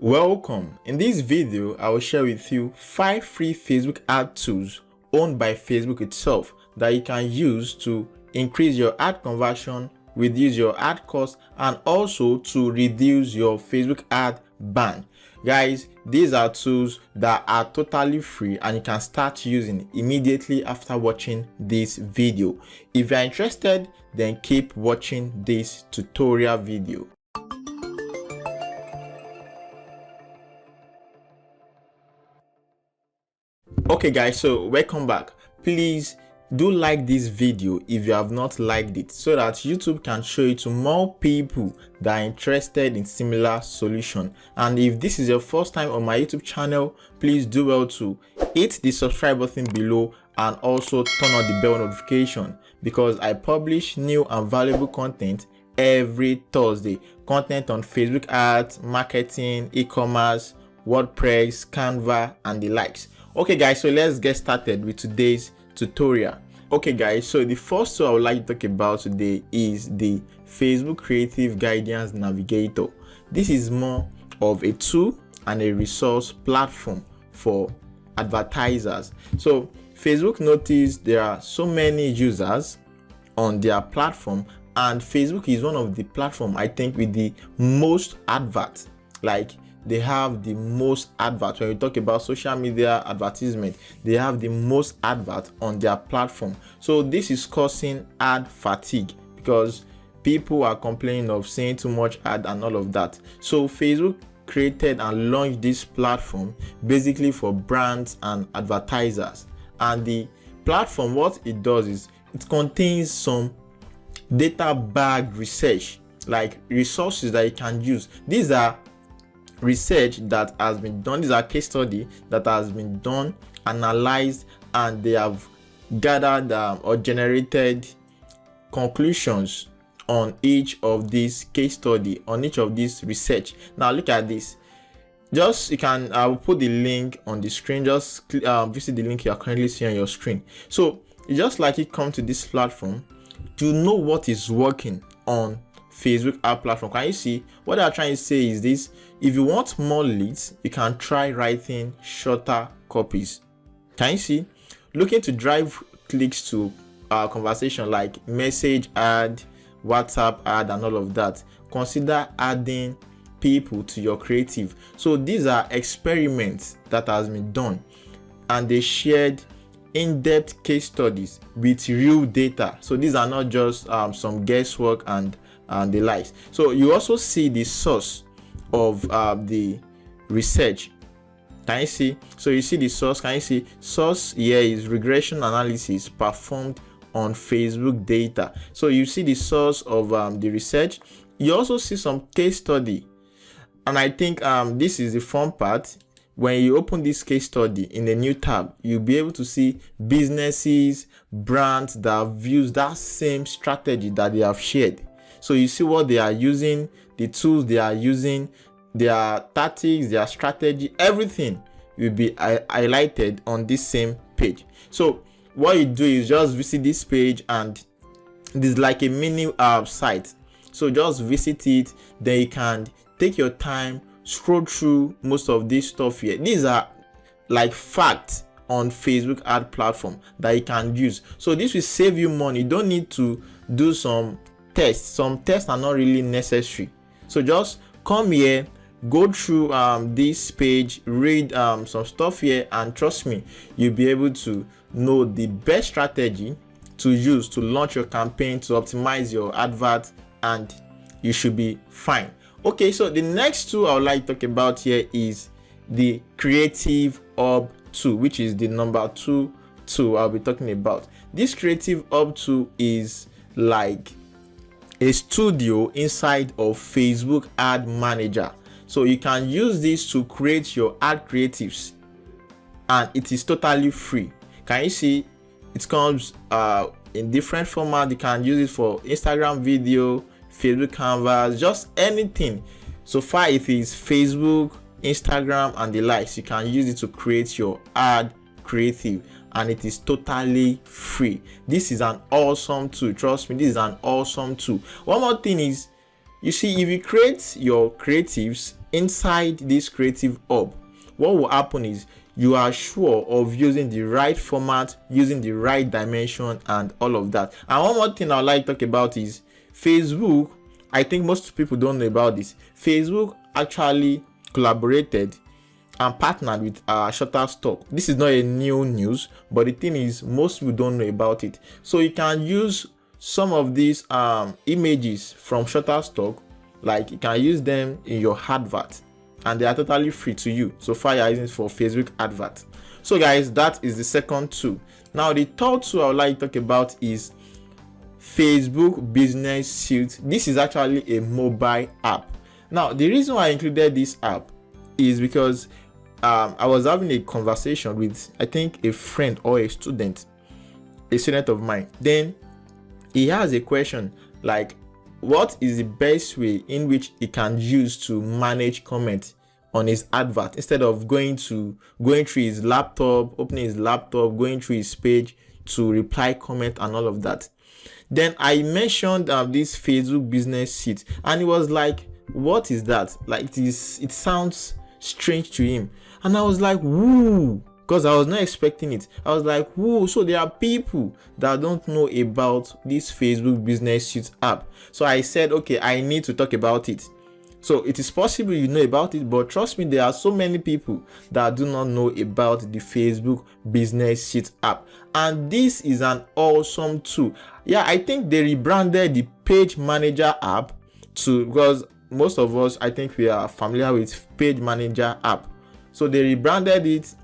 Welcome. In this video, I will share with you 5 free Facebook ad tools owned by Facebook itself that you can use to increase your ad conversion, reduce your ad cost, and also to reduce your Facebook ad ban. Guys, these are tools that are totally free and you can start using immediately after watching this video. If you are interested, then keep watching this tutorial video. Okay guys, so welcome back. Please do like this video if you have not liked it, so that YouTube can show it to more people that are interested in similar solution. And if this is your first time on my YouTube channel, please do well to hit the subscribe button below and also turn on the bell notification, because I publish new and valuable content every Thursday. Content on Facebook ads, marketing, e-commerce, WordPress, Canva, and the likes. Okay guys, so let's get started with today's tutorial. Okay guys, so the first tool I would like to talk about today is the Facebook Creative Guidance Navigator. This is more of a tool and a resource platform for advertisers. So Facebook noticed there are so many users on their platform, and Facebook is one of the platform I think with the most adverts. Like, they have the most adverts. When we talk about social media advertisement, they have the most adverts on their platform. So this is causing ad fatigue because people are complaining of seeing too much ad and all of that. So Facebook created and launched this platform basically for brands and advertisers. And the platform, what it does is it contains some data bagged research, like resources that you can use. These are research that has been done. These are case study that has been done, analyzed, and they have gathered or generated conclusions on each of these case study, on each of these research. Now look at this. I will put the link on the screen. Just visit the link you are currently seeing on your screen. So just like you come to this platform to know what is working on Facebook ad platform. Can you see what they are trying to say is this? If you want more leads, you can try writing shorter copies. Can you see? Looking to drive clicks to conversation like message ad, WhatsApp ad, and all of that. Consider adding people to your creative. So these are experiments that has been done, and they shared in-depth case studies with real data. So these are not just some guesswork and the likes. So you also see the source of the research. Can you see? So you see the source. Can you see? Source here is regression analysis performed on Facebook data. So you see the source of the research. You also see some case study, and I think this is the fun part. When you open this case study in a new tab, you'll be able to see businesses, brands that have used that same strategy that they have shared. So you see what they are using, the tools they are using, their tactics, their strategy, everything will be highlighted on this same page. So what you do is just visit this page, and this is like a mini site. So just visit it, then you can take your time, scroll through most of this stuff here. These are like facts on Facebook ad platform that you can use. So this will save you money. You don't need to do some tests. Some tests are not really necessary. So just come here, go through this page, read some stuff here, and trust me, you'll be able to know the best strategy to use to launch your campaign, to optimize your advert, and you should be fine. Okay, so the next tool I would like to talk about here is the Creative Hub tool, which is the number 2 tool I'll be talking about. This Creative Hub tool is like a studio inside of Facebook Ad Manager. So you can use this to create your ad creatives, and it is totally free. Can you see? It comes in different format. You can use it for Instagram video, Facebook canvas, just anything. So far it is Facebook, Instagram, and the likes. You can use it to create your ad creative, and it is totally free. This is an awesome tool. Trust me, this is an awesome tool. One more thing is, you see, if you create your creatives inside this creative hub, what will happen is you are sure of using the right format, using the right dimension, and all of that. And one more thing I would like to talk about is Facebook. I think most people don't know about this. Facebook actually collaborated and partnered with Shutterstock. This is not a new news, but the thing is, most people don't know about it. So you can use some of these images from Shutterstock, like you can use them in your advert, and they are totally free to you. So far you're using it for Facebook advert. So guys, that is the second tool. Now the third tool I would like to talk about is Facebook Business Suite. This is actually a mobile app. Now the reason why I included this app is because I was having a conversation with, I think, a friend or a student of mine. Then he has a question like, what is the best way in which he can use to manage comments on his advert, instead of going through his laptop, opening his laptop, going through his page to reply comment and all of that. Then I mentioned this Facebook Business Suite, and he was like, what is that? Like, it sounds strange to him. And I was like, woo, because I was not expecting it. I was like, whoa, so there are people that don't know about this Facebook Business Suite app. So I said, okay, I need to talk about it. So it is possible you know about it, but trust me, there are so many people that do not know about the Facebook Business Suite app. And this is an awesome tool. Yeah, I think they rebranded the Page Manager app because most of us, I think, we are familiar with Page Manager app. So they rebranded it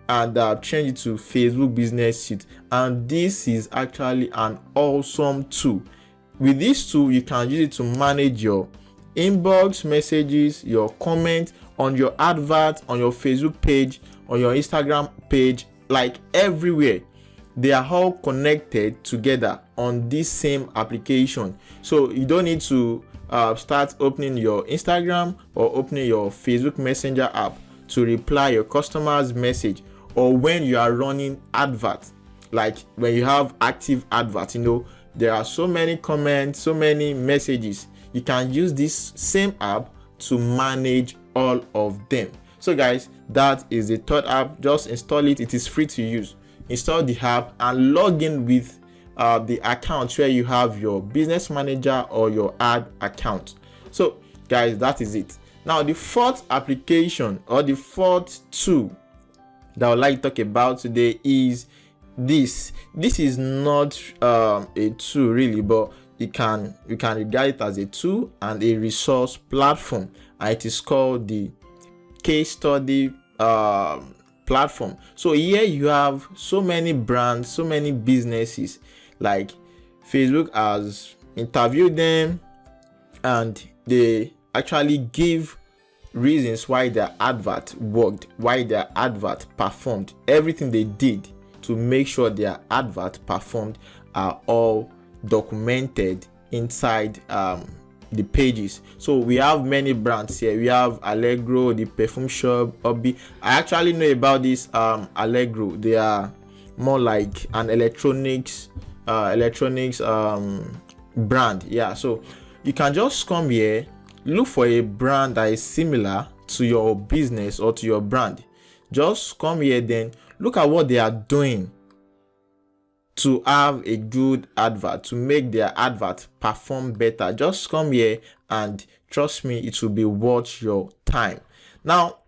and changed it to Facebook Business Suite. And this is actually an awesome tool. With this tool, you can use it to manage your inbox messages, your comments on your advert, on your Facebook page, on your Instagram page, like everywhere. They are all connected together on this same application. So you don't need to start opening your Instagram or opening your Facebook Messenger app to reply your customer's message, or when you are running adverts, like when you have active adverts, there are so many comments, so many messages. You can use this same app to manage all of them. So guys, that is the third app. Just install it. It is free to use. Install the app and log in with the account where you have your business manager or your ad account. So guys, that is it. Now the fourth application or the fourth tool that I would like to talk about today is this. This is not a tool really, but we can regard it as a tool and a resource platform. And it is called the case study platform. So here you have so many brands, so many businesses, like Facebook has interviewed them and they actually give reasons why their advert worked, why their advert performed, everything they did to make sure their advert performed are all documented inside the pages. So we have many brands here. We have Allegro, the perfume shop, Obi. I actually know about this Allegro. They are more like an electronics brand. Yeah, so you can just come here, look for a brand that is similar to your business or to your brand. Just come here, then look at what they are doing to have a good advert, to make their advert perform better. Just come here and trust me, it will be worth your time. Now,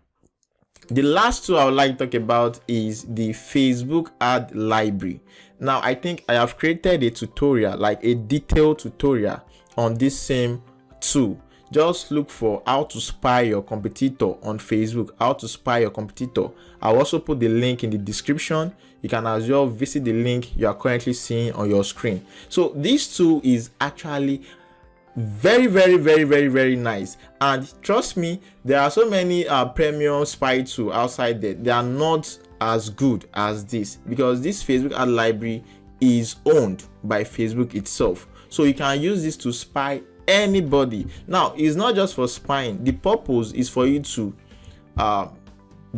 the last tool I would like to talk about is the Facebook ad library. Now, I think I have created a tutorial, like a detailed tutorial on this same tool. Just look for how to spy your competitor on Facebook, how to spy your competitor. I'll also put the link in the description. You can as well visit the link you are currently seeing on your screen. So this tool is actually very nice, and trust me, there are so many premium spy tools outside there. They are not as good as this, because this Facebook ad library is owned by Facebook itself. So you can use this to spy anybody. Now, it's not just for spying. The purpose is for you to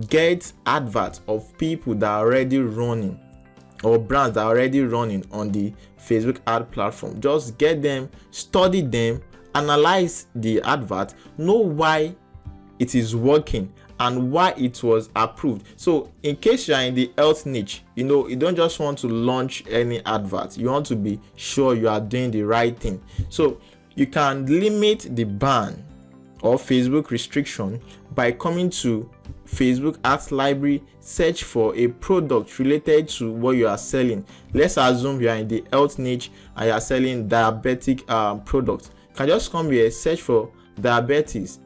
get adverts of people that are already running, or brands that are already running on the Facebook ad platform. Just get them, study them, analyze the advert, know why it is working and why it was approved. So in case you are in the health niche, you don't just want to launch any advert. You want to be sure you are doing the right thing. So you can limit the ban or Facebook restriction by coming to Facebook Ads Library, search for a product related to what you are selling. Let's assume you are in the health niche and you are selling diabetic products. You can just come here, search for diabetes.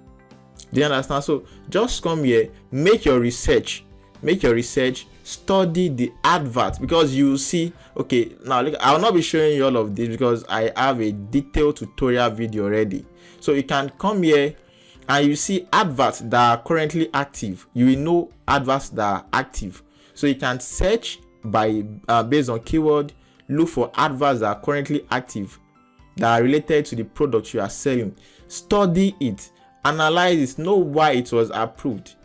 Do you understand? So just come here, make your research, study the advert, because you will see. Okay, now look, I will not be showing you all of this because I have a detailed tutorial video already. So you can come here and you see adverts that are currently active. You will know adverts that are active. So you can search by based on keyword, look for adverts that are currently active, that are related to the product you are selling. Study it, analyze it, know why it was approved.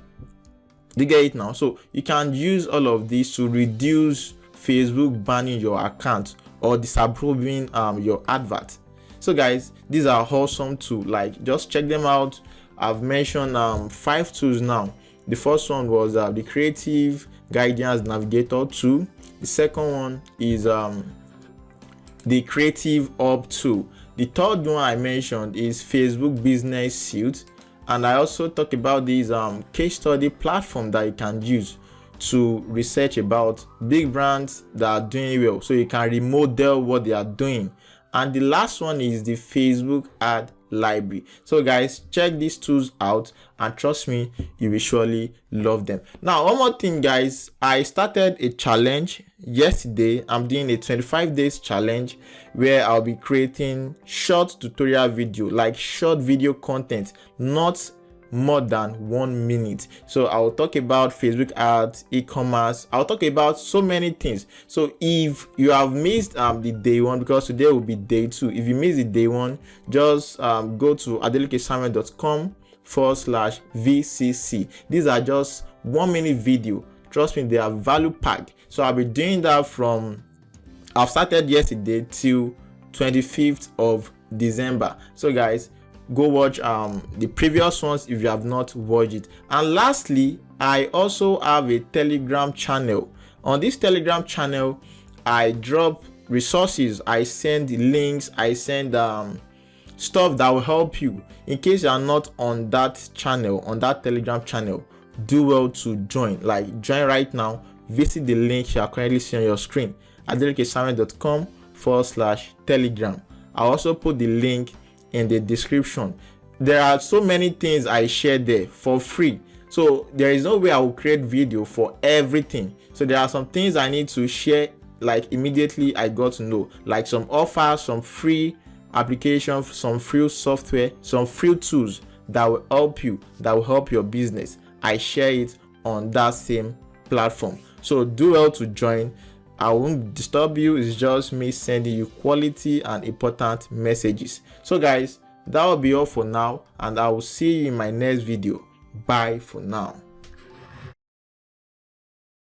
You get it now? So you can use all of this to reduce Facebook banning your account or disapproving your advert. So guys, these are awesome tools. Like, just check them out. I've mentioned 5 tools now. The first one was the Creative Guidance Navigator tool. The second one is the Creative Hub tool. The third one I mentioned is Facebook Business Suite, and I also talk about this case study platform that you can use to research about big brands that are doing well, so you can remodel what they are doing. And the last one is the Facebook Ad Library. So guys, check these tools out and trust me, you will surely love them. Now, one more thing guys, I started a challenge yesterday. I'm doing a 25 days challenge where I'll be creating short tutorial video, like short video content, not more than 1 minute. So I'll talk about Facebook ads, e-commerce. I'll talk about so many things. So if you have missed the day one, because today will be day 2, if you missed the day 1, just go to adelukesamuel.com/VCC. These are just 1 minute video. Trust me, they are value packed. So I'll be doing that from, I've started yesterday till 25th of December. So guys, go watch the previous ones if you have not watched it. And lastly, I also have a Telegram channel. On this Telegram channel, I drop resources, I send links, I send stuff that will help you. In case you are not on that channel, on that Telegram channel, do well to join. Like, join right now. Visit the link you are currently seeing on your screen, adelukesamuel.com/Telegram. I also put the link in the description. There are so many things I share there for free, so there is no way I will create video for everything. So there are some things I need to share, like immediately I got to know, like some offers, some free applications, some free software, some free tools that will help you, that will help your business. I share it on that same platform. So do well to join. I won't disturb you. It's just me sending you quality and important messages. So guys, that will be all for now, and I will see you in my next video. Bye for now.